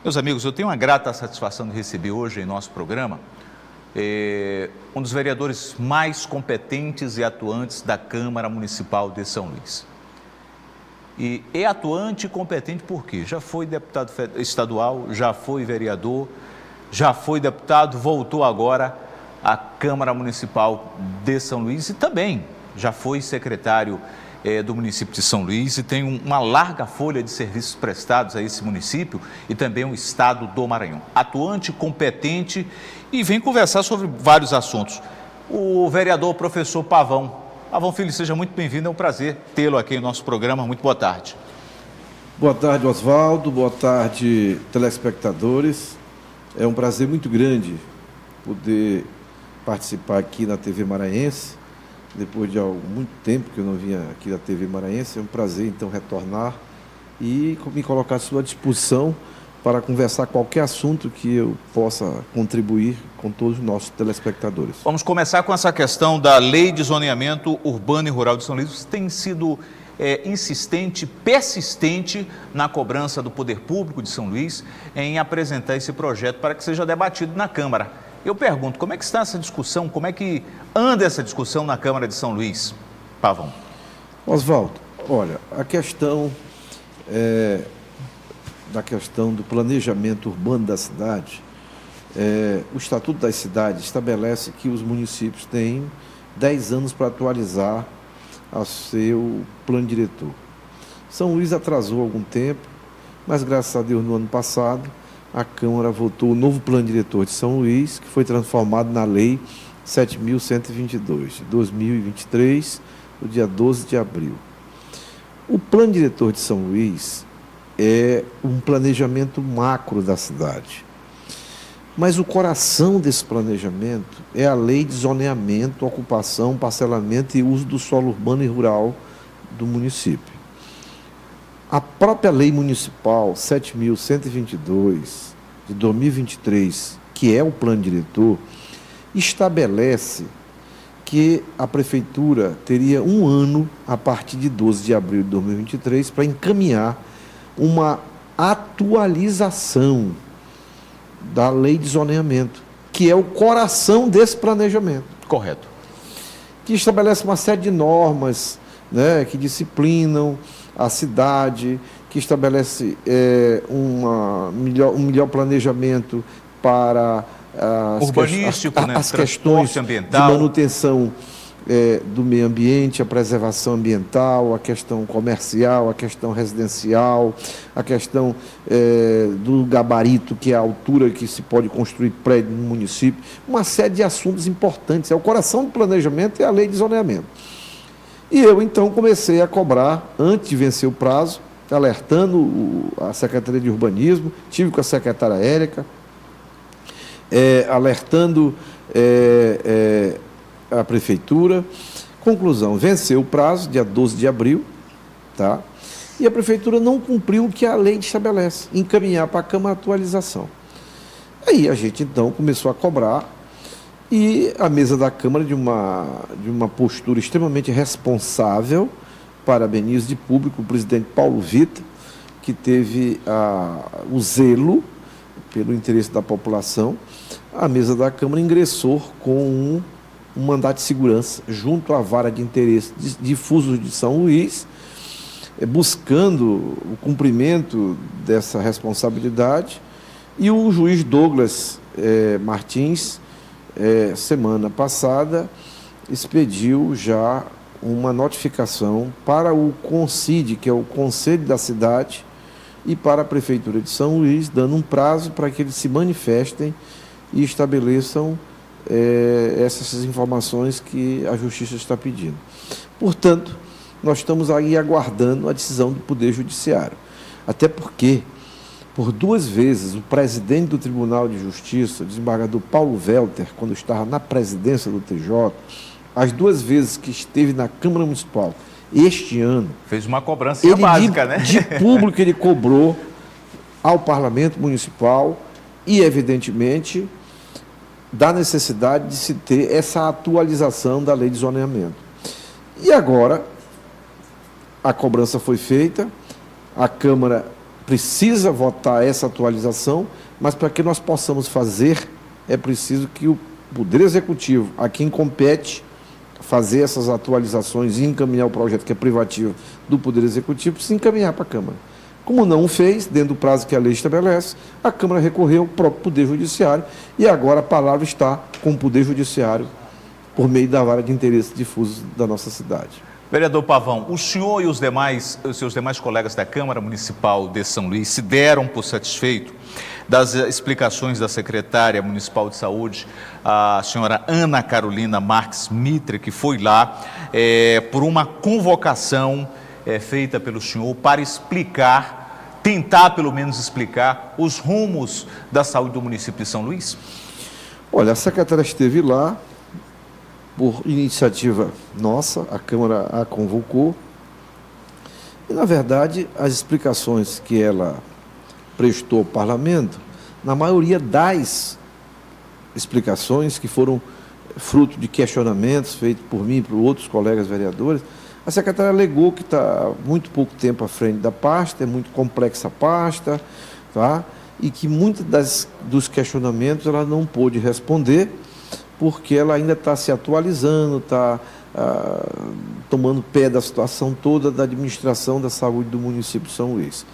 Meus amigos, eu tenho uma grata satisfação de receber hoje em nosso programa um dos vereadores mais competentes e atuantes da Câmara Municipal de São Luís. E é atuante e competente porque já foi deputado estadual, já foi vereador, já foi deputado, voltou agora à Câmara Municipal de São Luís e também já foi secretário do município de São Luís e tem uma larga folha de serviços prestados a esse município e também o estado do Maranhão. Atuante, competente e vem conversar sobre vários assuntos. O vereador professor Pavão. Pavão Filho, seja muito bem-vindo, é um prazer tê-lo aqui no nosso programa. Muito boa tarde. Boa tarde, Oswaldo. Boa tarde, telespectadores. É um prazer muito grande poder participar aqui na TV Maranhense. Depois de muito tempo que eu não vinha aqui da TV Maranhense, é um prazer, então, retornar e me colocar à sua disposição para conversar qualquer assunto que eu possa contribuir com todos os nossos telespectadores. Vamos começar com essa questão da Lei de Zoneamento Urbano e Rural de São Luís. Você tem sido insistente, persistente na cobrança do Poder Público de São Luís em apresentar esse projeto para que seja debatido na Câmara. Eu pergunto, como é que está essa discussão, como é que anda essa discussão na Câmara de São Luís, Pavão? Oswaldo, olha, a questão do planejamento urbano da cidade, o Estatuto das Cidades estabelece que os municípios têm 10 anos para atualizar o seu plano diretor. São Luís atrasou algum tempo, mas graças a Deus no ano passado a Câmara votou o novo plano diretor de São Luís, que foi transformado na Lei 7.122, de 2023, no dia 12 de abril. O plano diretor de São Luís é um planejamento macro da cidade. Mas o coração desse planejamento é a Lei de Zoneamento, Ocupação, Parcelamento e Uso do Solo Urbano e Rural do município. A própria Lei Municipal 7.122, de 2023, que é o plano diretor, estabelece que a Prefeitura teria um ano, a partir de 12 de abril de 2023, para encaminhar uma atualização da Lei de Zoneamento, que é o coração desse planejamento. Correto. Que estabelece uma série de normas, né, que disciplinam a cidade, que estabelece um melhor planejamento para as questões ambiental, de manutenção do meio ambiente, a preservação ambiental, a questão comercial, a questão residencial, a questão do gabarito, que é a altura que se pode construir prédio no município, uma série de assuntos importantes. O coração do planejamento é a Lei de Zoneamento. E eu, então, comecei a cobrar, antes de vencer o prazo, alertando a Secretaria de Urbanismo, tive com a secretária Érica, alertando a Prefeitura. Conclusão, venceu o prazo, dia 12 de abril, tá? E a Prefeitura não cumpriu o que a lei estabelece, encaminhar para a Câmara a atualização. Aí a gente, então, começou a cobrar, e a mesa da Câmara, de uma postura extremamente responsável, parabenizo de público o presidente Paulo Vitor, que teve o zelo pelo interesse da população. A mesa da Câmara ingressou com um mandato de segurança junto à vara de interesse difusos de São Luís, buscando o cumprimento dessa responsabilidade, e o juiz Douglas Martins, semana passada, expediu já uma notificação para o CONCID, que é o Conselho da Cidade, e para a Prefeitura de São Luís, dando um prazo para que eles se manifestem e estabeleçam essas informações que a Justiça está pedindo. Portanto, nós estamos aí aguardando a decisão do Poder Judiciário. Até porque, por 2 vezes, o presidente do Tribunal de Justiça, o desembargador Paulo Welter, quando estava na presidência do TJ, as 2 vezes que esteve na Câmara Municipal este ano... Fez uma cobrança básica, né? De público ele cobrou ao Parlamento Municipal e, evidentemente, da necessidade de se ter essa atualização da Lei de Zoneamento. E agora, a cobrança foi feita, a Câmara precisa votar essa atualização, mas para que nós possamos fazer, é preciso que o Poder Executivo, a quem compete fazer essas atualizações e encaminhar o projeto que é privativo do Poder Executivo, se encaminhar para a Câmara. Como não o fez, dentro do prazo que a lei estabelece, a Câmara recorreu ao próprio Poder Judiciário e agora a palavra está com o Poder Judiciário por meio da vara de interesses difusos da nossa cidade. Vereador Pavão, o senhor e os seus demais colegas da Câmara Municipal de São Luís se deram por satisfeito das explicações da secretária municipal de saúde, a senhora Ana Carolina Marques Mitre, que foi lá por uma convocação feita pelo senhor para explicar, tentar pelo menos explicar os rumos da saúde do município de São Luís? Olha, a secretária esteve lá, por iniciativa nossa, a Câmara a convocou, e, na verdade, as explicações que ela prestou ao Parlamento, na maioria das explicações que foram fruto de questionamentos feitos por mim e por outros colegas vereadores, a secretária alegou que está muito pouco tempo à frente da pasta, é muito complexa a pasta, tá? E que muitos dos questionamentos ela não pôde responder, porque ela ainda está se atualizando, está tomando pé da situação toda da administração da saúde do município de São Luís.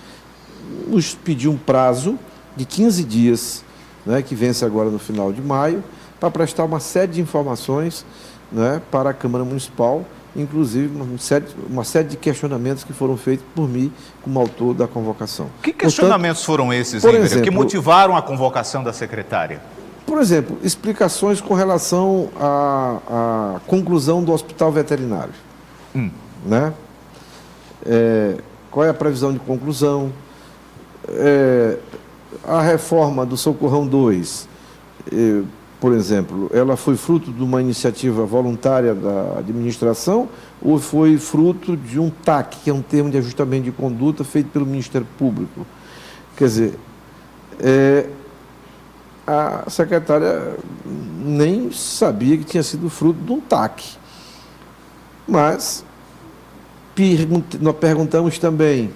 Nos pediu um prazo de 15 dias, né, que vence agora no final de maio, para prestar uma série de informações, né, para a Câmara Municipal, inclusive uma série de questionamentos que foram feitos por mim como autor da convocação. Que questionamentos foram esses, por exemplo, que motivaram a convocação da secretária? Por exemplo, explicações com relação à conclusão do hospital veterinário. Né? Qual é a previsão de conclusão? A reforma do Socorrão 2, por exemplo, ela foi fruto de uma iniciativa voluntária da administração ou foi fruto de um TAC, que é um termo de ajustamento de conduta feito pelo Ministério Público? Quer dizer, a secretária nem sabia que tinha sido fruto de um TAC. Mas nós perguntamos também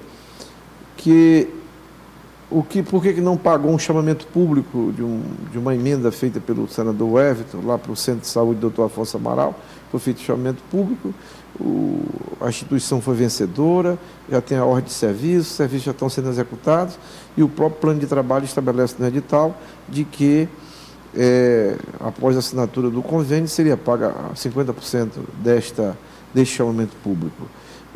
por que não pagou um chamamento público de uma emenda feita pelo senador Everton, lá para o Centro de Saúde do Dr. Afonso Amaral, foi feito chamamento público, a instituição foi vencedora, já tem a ordem de serviço, os serviços já estão sendo executados, e o próprio plano de trabalho estabelece no edital de que, após a assinatura do convênio, seria paga 50% deste chamamento público.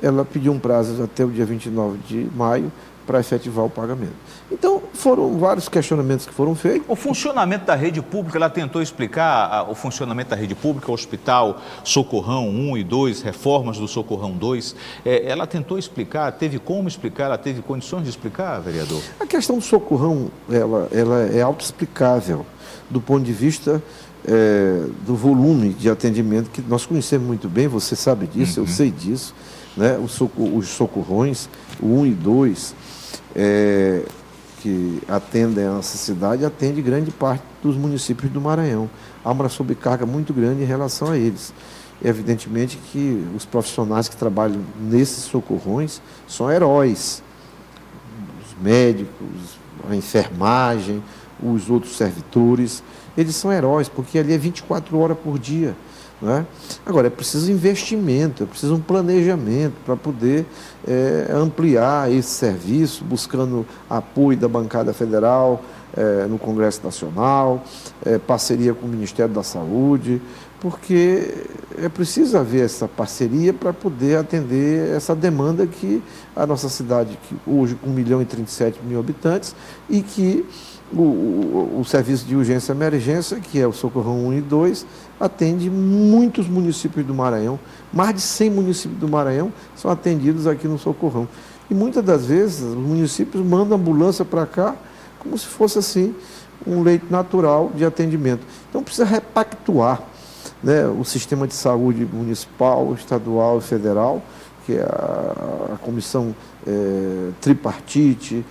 Ela pediu um prazo até o dia 29 de maio para efetivar o pagamento. Então, foram vários questionamentos que foram feitos. O funcionamento da rede pública, ela tentou explicar o funcionamento da rede pública, o Hospital Socorrão 1 e 2, reformas do Socorrão 2, ela tentou explicar, teve como explicar, ela teve condições de explicar, vereador? A questão do Socorrão, ela é autoexplicável, do ponto de vista do volume de atendimento, que nós conhecemos muito bem, você sabe disso, eu sei disso, né? Os socorrões, o 1 e 2, que atendem a nossa cidade, atende grande parte dos municípios do Maranhão. Há uma sobrecarga muito grande em relação a eles. Evidentemente que os profissionais que trabalham nesses socorrões são heróis. Os médicos, a enfermagem, os outros servidores, eles são heróis, porque ali é 24 horas por dia. Não é? Agora, é preciso investimento, é preciso um planejamento para poder ampliar esse serviço, buscando apoio da bancada federal no Congresso Nacional, parceria com o Ministério da Saúde, porque é preciso haver essa parceria para poder atender essa demanda que a nossa cidade, que hoje com 1.037.000 habitantes, e que o serviço de urgência e emergência, que é o Socorrão 1 e 2, atende muitos municípios do Maranhão. Mais de 100 municípios do Maranhão são atendidos aqui no Socorrão. E muitas das vezes os municípios mandam ambulância para cá como se fosse assim um leito natural de atendimento. Então precisa repactuar, né, o sistema de saúde municipal, estadual e federal, que é a comissão tripartite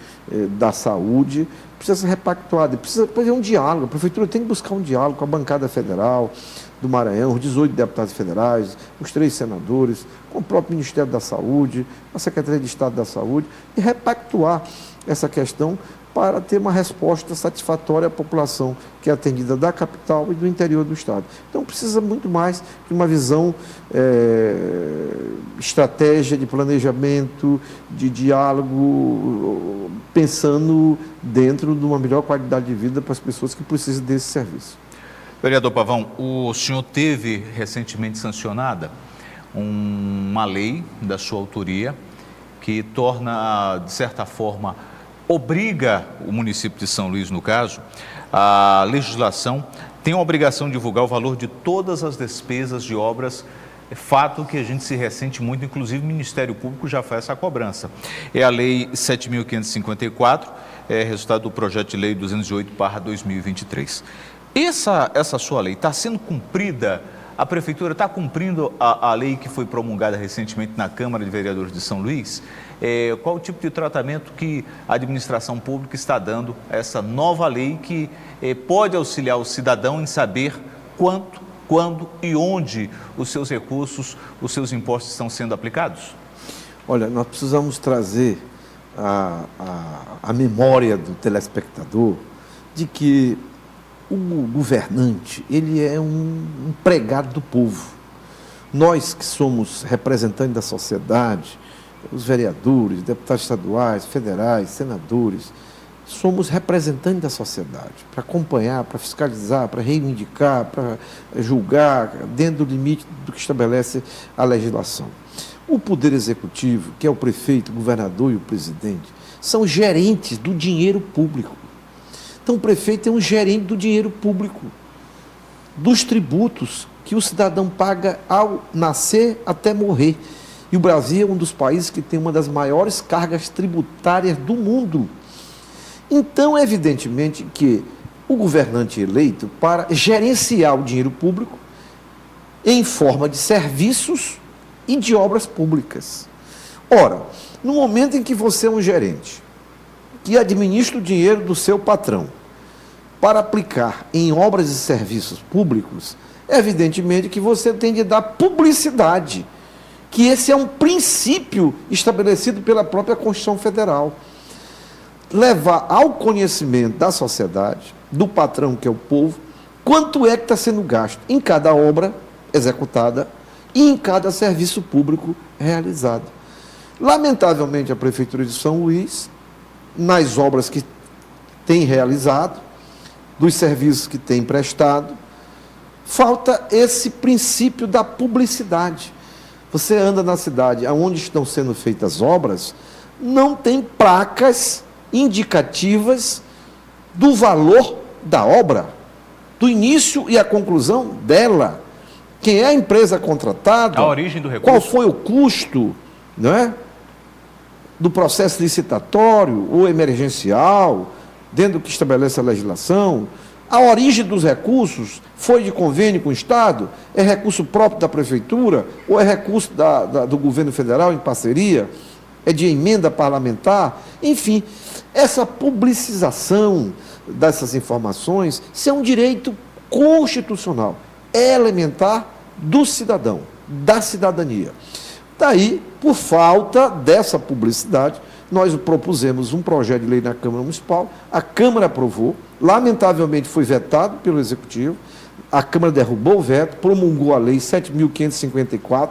da saúde, precisa ser repactuada, precisa fazer um diálogo. A prefeitura tem que buscar um diálogo com a bancada federal, do Maranhão, os 18 deputados federais, os 3 senadores, com o próprio Ministério da Saúde, a Secretaria de Estado da Saúde, e repactuar essa questão para ter uma resposta satisfatória à população que é atendida da capital e do interior do Estado. Então, precisa muito mais de uma visão, estratégia de planejamento, de diálogo, pensando dentro de uma melhor qualidade de vida para as pessoas que precisam desse serviço. Vereador Pavão, o senhor teve recentemente sancionada uma lei da sua autoria que torna, de certa forma, obriga o município de São Luís, no caso, a legislação tem a obrigação de divulgar o valor de todas as despesas de obras, fato que a gente se ressente muito, inclusive o Ministério Público já faz essa cobrança. É a Lei 7.554, resultado do projeto de lei 208/2023. Essa sua lei está sendo cumprida? A Prefeitura está cumprindo a lei que foi promulgada recentemente na Câmara de Vereadores de São Luís? Qual o tipo de tratamento que a administração pública está dando a essa nova lei que pode auxiliar o cidadão em saber quanto, quando e onde os seus recursos, os seus impostos estão sendo aplicados? Olha, nós precisamos trazer a memória do telespectador de que o governante, ele é um empregado do povo. Nós que somos representantes da sociedade, os vereadores, deputados estaduais, federais, senadores, somos representantes da sociedade, para acompanhar, para fiscalizar, para reivindicar, para julgar, dentro do limite do que estabelece a legislação. O Poder Executivo, que é o prefeito, o governador e o presidente, são gerentes do dinheiro público. Então, o prefeito é um gerente do dinheiro público, dos tributos que o cidadão paga ao nascer até morrer. E o Brasil é um dos países que tem uma das maiores cargas tributárias do mundo. Então, evidentemente que o governante eleito, para gerenciar o dinheiro público em forma de serviços e de obras públicas. Ora, no momento em que você é um gerente que administra o dinheiro do seu patrão para aplicar em obras e serviços públicos, evidentemente que você tem de dar publicidade, que esse é um princípio estabelecido pela própria Constituição Federal. Levar ao conhecimento da sociedade, do patrão que é o povo, quanto é que está sendo gasto em cada obra executada e em cada serviço público realizado. Lamentavelmente, a Prefeitura de São Luís, nas obras que tem realizado, dos serviços que tem prestado, falta esse princípio da publicidade. Você anda na cidade onde estão sendo feitas obras, não tem placas indicativas do valor da obra, do início e a conclusão dela. Quem é a empresa contratada, a origem do recurso, qual foi o custo, não é? Do processo licitatório ou emergencial, dentro do que estabelece a legislação, a origem dos recursos foi de convênio com o Estado, é recurso próprio da Prefeitura, ou é recurso do governo federal em parceria, é de emenda parlamentar, enfim, essa publicização dessas informações, isso é um direito constitucional, elementar do cidadão, da cidadania. Daí, por falta dessa publicidade, nós propusemos um projeto de lei na Câmara Municipal, a Câmara aprovou, lamentavelmente foi vetado pelo Executivo, a Câmara derrubou o veto, promulgou a Lei 7.554,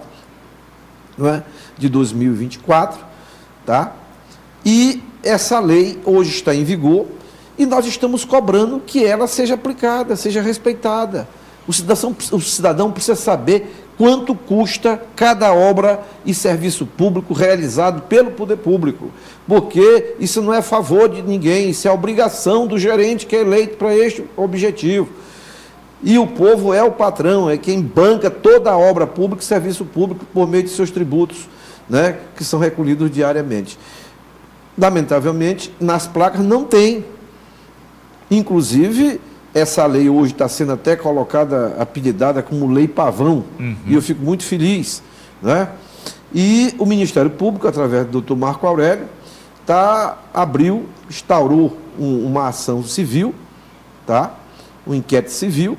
não é, de 2024, tá? E essa lei hoje está em vigor e nós estamos cobrando que ela seja aplicada, seja respeitada. O cidadão precisa saber quanto custa cada obra e serviço público realizado pelo poder público, porque isso não é a favor de ninguém, isso é a obrigação do gerente que é eleito para este objetivo. E o povo é o patrão, é quem banca toda a obra pública e serviço público por meio de seus tributos, né, que são recolhidos diariamente. Lamentavelmente, nas placas não tem. Inclusive, essa lei hoje está sendo até colocada, apelidada como Lei Pavão, e eu fico muito feliz, né? E o Ministério Público, através do Dr. Marco Aurélio, instaurou uma ação civil, tá? Um inquérito civil,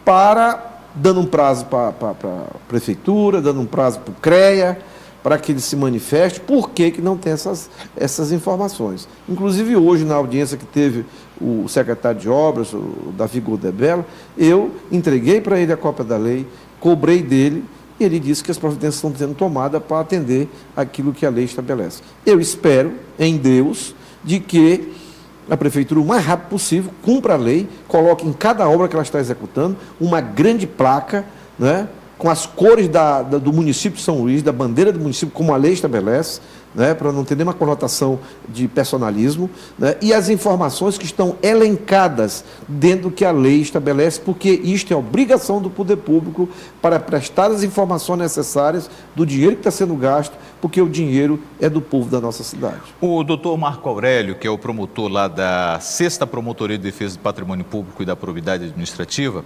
para dando um prazo para a Prefeitura, dando um prazo para o CREA, para que ele se manifeste, por que não tem essas informações. Inclusive, hoje, na audiência que teve o secretário de Obras, o Davi Goldebella, eu entreguei para ele a cópia da lei, cobrei dele, e ele disse que as providências estão sendo tomadas para atender aquilo que a lei estabelece. Eu espero, em Deus, de que a Prefeitura, o mais rápido possível, cumpra a lei, coloque em cada obra que ela está executando uma grande placa, né, com as cores do município de São Luís, da bandeira do município, como a lei estabelece, né, para não ter nenhuma conotação de personalismo, né, e as informações que estão elencadas dentro do que a lei estabelece, porque isto é obrigação do poder público para prestar as informações necessárias do dinheiro que está sendo gasto, porque o dinheiro é do povo da nossa cidade. O doutor Marco Aurélio, que é o promotor lá da 6ª Promotoria de Defesa do Patrimônio Público e da Probidade Administrativa,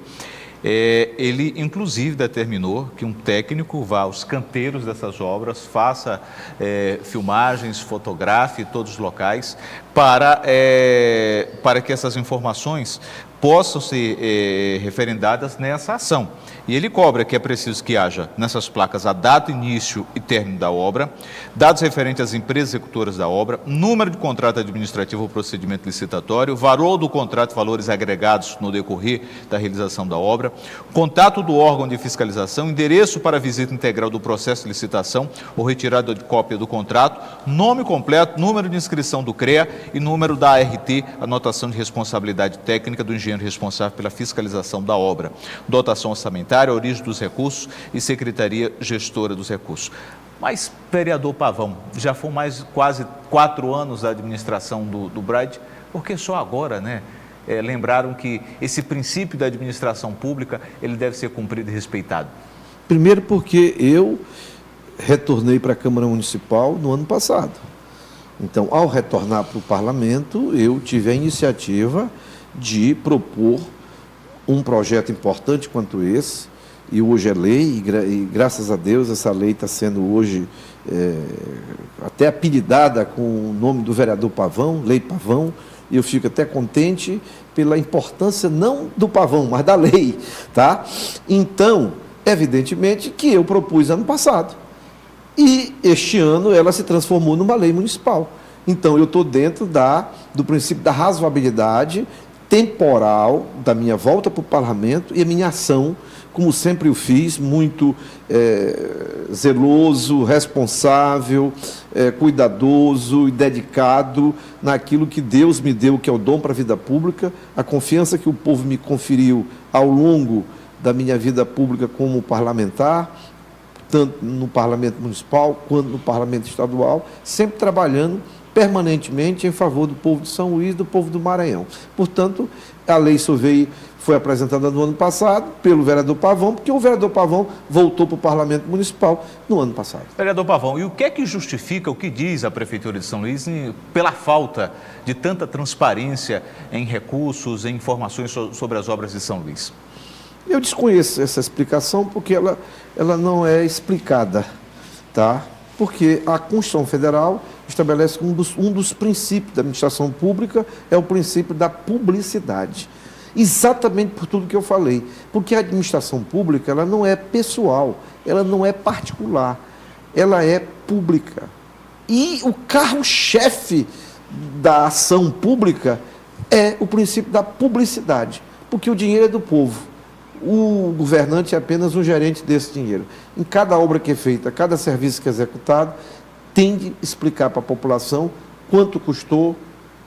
ele, inclusive, determinou que um técnico vá aos canteiros dessas obras, faça filmagens, fotografe todos os locais, para que essas informações possam ser referendadas nessa ação. E ele cobra que é preciso que haja nessas placas a data, início e término da obra, dados referentes às empresas executoras da obra, número de contrato administrativo ou procedimento licitatório, valor do contrato e valores agregados no decorrer da realização da obra, contato do órgão de fiscalização, endereço para visita integral do processo de licitação ou retirada de cópia do contrato, nome completo, número de inscrição do CREA e número da ART, anotação de responsabilidade técnica do engenheiro responsável pela fiscalização da obra, dotação orçamentária, origem dos recursos e secretaria gestora dos recursos. Mas, vereador Pavão, já foram mais quase 4 anos da administração do BRAD, porque só agora, né, lembraram que esse princípio da administração pública, ele deve ser cumprido e respeitado? Primeiro porque eu retornei para a Câmara Municipal no ano passado. Então, ao retornar para o Parlamento, eu tive a iniciativa de propor um projeto importante quanto esse, e hoje é lei, e graças a Deus essa lei está sendo hoje até apelidada com o nome do vereador Pavão, Lei Pavão, e eu fico até contente pela importância não do Pavão, mas da lei, tá? Então, evidentemente que eu propus ano passado, e este ano ela se transformou numa lei municipal. Então, eu estou dentro do princípio da razoabilidade temporal da minha volta para o parlamento e a minha ação, como sempre eu fiz, muito zeloso, responsável, cuidadoso e dedicado naquilo que Deus me deu, que é o dom para a vida pública, a confiança que o povo me conferiu ao longo da minha vida pública como parlamentar, tanto no parlamento municipal quanto no parlamento estadual, sempre trabalhando permanentemente em favor do povo de São Luís, do povo do Maranhão. Portanto, a lei foi apresentada no ano passado pelo vereador Pavão, porque o vereador Pavão voltou para o Parlamento Municipal no ano passado. Vereador Pavão, e o que é que justifica, o que diz a Prefeitura de São Luís pela falta de tanta transparência em recursos, em informações sobre as obras de São Luís? Eu desconheço essa explicação porque ela não é explicada, tá? Porque a Constituição Federal estabelece que um dos princípios da administração pública é o princípio da publicidade. Exatamente por tudo que eu falei. Porque a administração pública, ela não é pessoal, ela não é particular, ela é pública. E o carro-chefe da ação pública é o princípio da publicidade, porque o dinheiro é do povo. O governante é apenas um gerente desse dinheiro. Em cada obra que é feita, cada serviço que é executado, tem de explicar para a população quanto custou,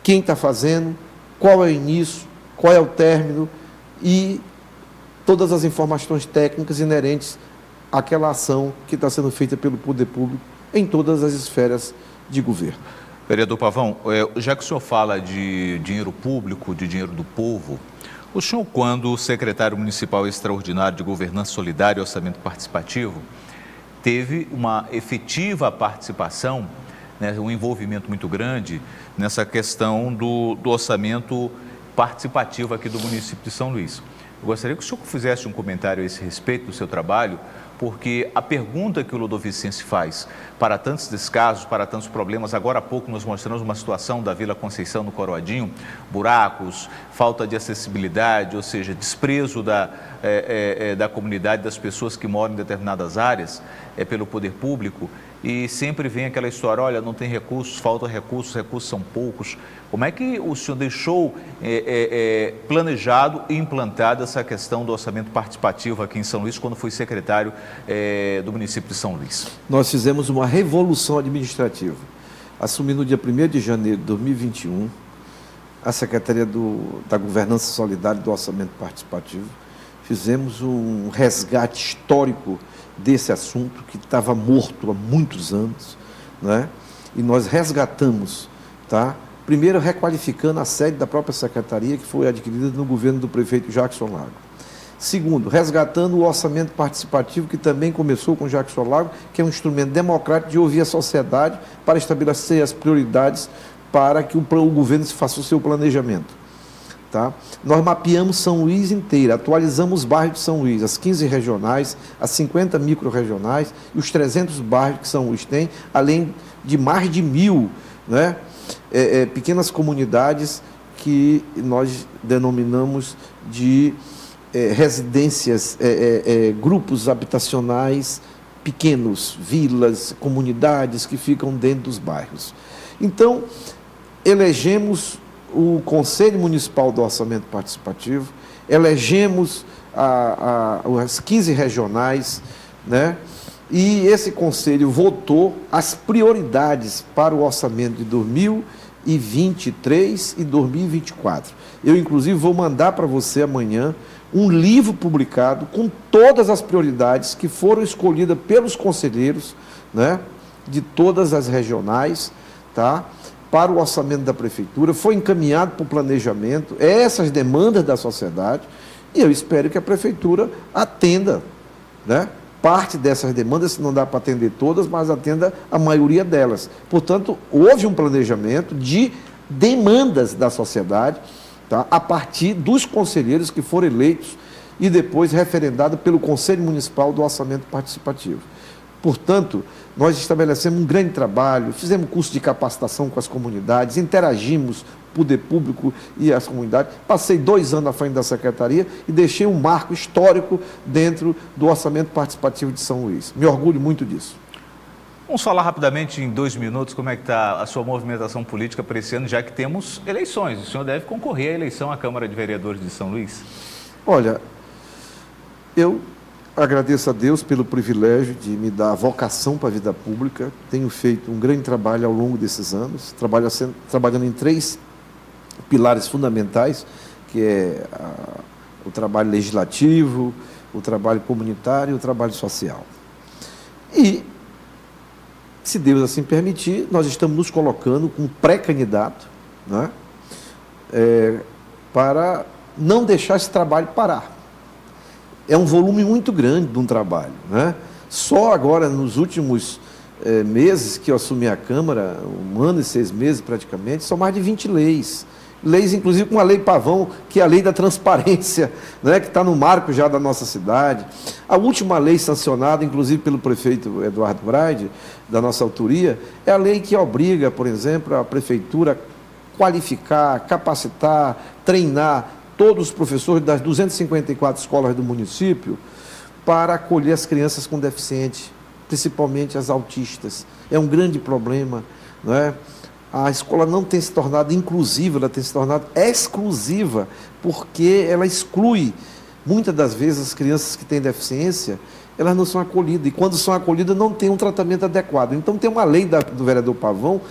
quem está fazendo, qual é o início, qual é o término e todas as informações técnicas inerentes àquela ação que está sendo feita pelo poder público em todas as esferas de governo. Vereador Pavão, já que o senhor fala de dinheiro público, de dinheiro do povo, o senhor, quando secretário municipal extraordinário de Governança Solidária e Orçamento Participativo, teve uma efetiva participação, né, um envolvimento muito grande nessa questão do orçamento participativo aqui do município de São Luís. Eu gostaria que o senhor fizesse um comentário a esse respeito do seu trabalho, porque a pergunta que o Ludovicense faz para tantos descasos, para tantos problemas, agora há pouco nós mostramos uma situação da Vila Conceição no Coroadinho, buracos, falta de acessibilidade, ou seja, desprezo da comunidade, das pessoas que moram em determinadas áreas pelo poder público, e sempre vem aquela história, olha, não tem recursos, falta recursos, recursos são poucos. Como é que o senhor deixou planejado e implantado essa questão do orçamento participativo aqui em São Luís, quando foi secretário do município de São Luís? Nós fizemos uma revolução administrativa. Assumi no dia 1º de janeiro de 2021 a Secretaria da Governança Solidária e do Orçamento Participativo. Fizemos um resgate histórico desse assunto que estava morto há muitos anos, né? E nós resgatamos, tá? Primeiro, requalificando a sede da própria secretaria, que foi adquirida no governo do prefeito Jackson Lago. Segundo, resgatando o orçamento participativo, que também começou com Jackson Lago, que é um instrumento democrático de ouvir a sociedade para estabelecer as prioridades para que o governo faça o seu planejamento. Tá? Nós mapeamos São Luís inteira, atualizamos os bairros de São Luís, as 15 regionais, as 50 micro-regionais e os 300 bairros que São Luís tem, além de mais de 1.000, né, pequenas comunidades que nós denominamos de residências, grupos habitacionais pequenos, vilas, comunidades que ficam dentro dos bairros. Então, elegemos o Conselho Municipal do Orçamento Participativo, elegemos as 15 regionais, né? E esse Conselho votou as prioridades para o orçamento de 2023 e 2024. Eu, inclusive, vou mandar para você amanhã um livro publicado com todas as prioridades que foram escolhidas pelos conselheiros, né, de todas as regionais, tá? Para o orçamento da prefeitura, foi encaminhado para o planejamento, essas demandas da sociedade, e eu espero que a prefeitura atenda, né, parte dessas demandas, se não dá para atender todas, mas atenda a maioria delas. Portanto, houve um planejamento de demandas da sociedade, tá, a partir dos conselheiros que foram eleitos e depois referendados pelo Conselho Municipal do Orçamento Participativo. Portanto, nós estabelecemos um grande trabalho, fizemos curso de capacitação com as comunidades, interagimos com o poder público e as comunidades. Passei 2 anos à frente da secretaria e deixei um marco histórico dentro do orçamento participativo de São Luís. Me orgulho muito disso. Vamos falar rapidamente, em 2 minutos, como é que está a sua movimentação política para esse ano, já que temos eleições. O senhor deve concorrer à eleição à Câmara de Vereadores de São Luís? Olha, eu agradeço a Deus pelo privilégio de me dar a vocação para a vida pública. Tenho feito um grande trabalho ao longo desses anos, trabalhando em 3 pilares fundamentais, que é o trabalho legislativo, o trabalho comunitário e o trabalho social. E, se Deus assim permitir, nós estamos nos colocando com um pré-candidato, né, para não deixar esse trabalho parar. É um volume muito grande de um trabalho, né? Só agora, nos últimos meses que eu assumi a Câmara, 1 ano e 6 meses praticamente, são mais de 20 leis. Leis, inclusive, com a Lei Pavão, que é a lei da transparência, né, que está no marco já da nossa cidade. A última lei sancionada, inclusive pelo prefeito Eduardo Braide, da nossa autoria, é a lei que obriga, por exemplo, a prefeitura a qualificar, capacitar, treinar todos os professores das 254 escolas do município para acolher as crianças com deficiente, principalmente as autistas. É um grande problema, não é? A escola não tem se tornado inclusiva, ela tem se tornado exclusiva, porque ela exclui, muitas das vezes, as crianças que têm deficiência, elas não são acolhidas, e quando são acolhidas não tem um tratamento adequado. Então tem uma lei do vereador Pavão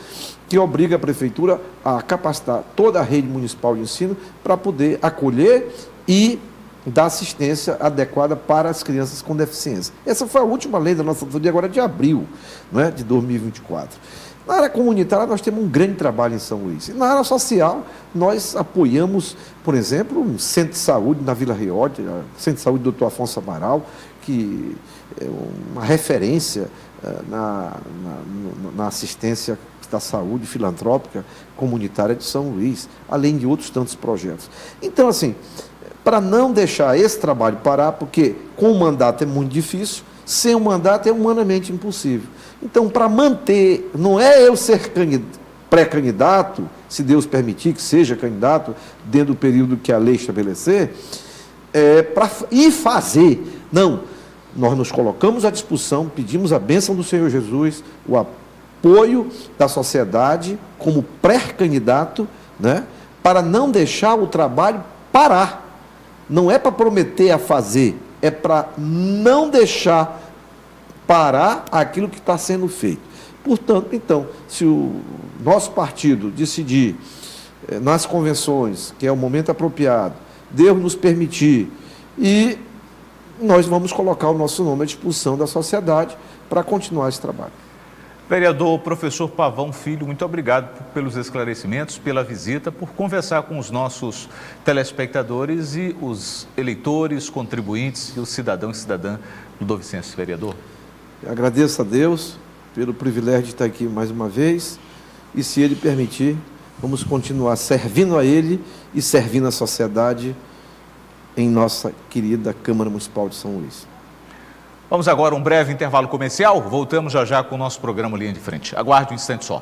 que obriga a prefeitura a capacitar toda a rede municipal de ensino para poder acolher e dar assistência adequada para as crianças com deficiência. Essa foi a última lei da nossa autoria, agora de abril, né, de 2024. Na área comunitária, nós temos um grande trabalho em São Luís. E na área social, nós apoiamos, por exemplo, um centro de saúde na Vila Riote, o Centro de Saúde do Dr. Afonso Amaral, que é uma referência na assistência da saúde filantrópica comunitária de São Luís, além de outros tantos projetos. Então, assim, para não deixar esse trabalho parar, porque com o mandato é muito difícil, sem um mandato é humanamente impossível. Então, para manter, não é eu ser pré-candidato, se Deus permitir que seja candidato, dentro do período que a lei estabelecer, para ir fazer. Não, nós nos colocamos à disposição, pedimos a bênção do Senhor Jesus, o apoio da sociedade como pré-candidato, né, para não deixar o trabalho parar. Não é para prometer a fazer, é para não deixar parar aquilo que está sendo feito. Portanto, então, se o nosso partido decidir nas convenções que é o momento apropriado, Deus nos permitir, e nós vamos colocar o nosso nome à disposição da sociedade para continuar esse trabalho. Vereador professor Pavão Filho, muito obrigado pelos esclarecimentos, pela visita, por conversar com os nossos telespectadores e os eleitores, contribuintes e os cidadãos e cidadãs do Ludovicense, vereador. Agradeço a Deus pelo privilégio de estar aqui mais uma vez e, se Ele permitir, vamos continuar servindo a Ele e servindo a sociedade em nossa querida Câmara Municipal de São Luís. Vamos agora a um breve intervalo comercial, voltamos já já com o nosso programa Linha de Frente. Aguarde um instante só.